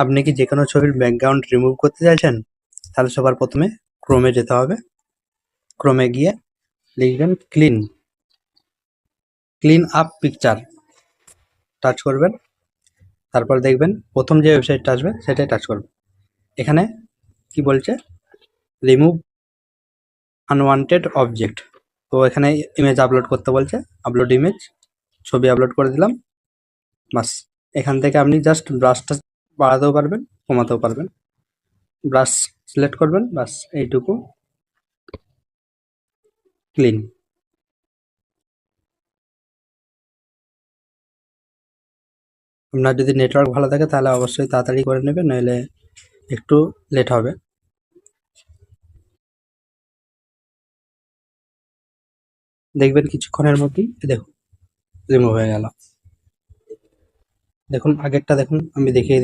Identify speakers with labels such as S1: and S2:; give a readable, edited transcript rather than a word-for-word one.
S1: আপনি কি যে কোনো ছবির ব্যাকগ্রাউন্ড রিমুভ করতে চাইছেন? তাহলে সবার প্রথমে ক্রোমে যেতে হবে। ক্রোমে গিয়ে লিখবেন ক্লিন আপ পিকচার, টাচ করবেন। তারপর দেখবেন প্রথম যে ওয়েবসাইটটা আসবে সেটাই টাচ করবেন। এখানে কি বলছে, রিমুভ আনওয়ান্টেড অবজেক্ট। তো এখানে ইমেজ আপলোড করতে বলছে, আপলোড ইমেজ, ছবি আপলোড করে দিলাম। বাস, এখান থেকে আপনি জাস্ট ব্রাশটা বাড়াতেও পারবেন, কমাতেও পারবেন। ব্রাশ সিলেক্ট করবেন, বাস এইটুকু, ক্লিন। আপনার যদি নেটওয়ার্ক ভালো থাকে তাহলে অবশ্যই তাড়াতাড়ি করে নেবেন, নইলে একটু লেট হবে। দেখবেন কিছুক্ষণের মধ্যেই দেখুন রিমুভ হয়ে গেল। দেখুন আগেরটা দেখুন, আমি দেখিয়ে দিই।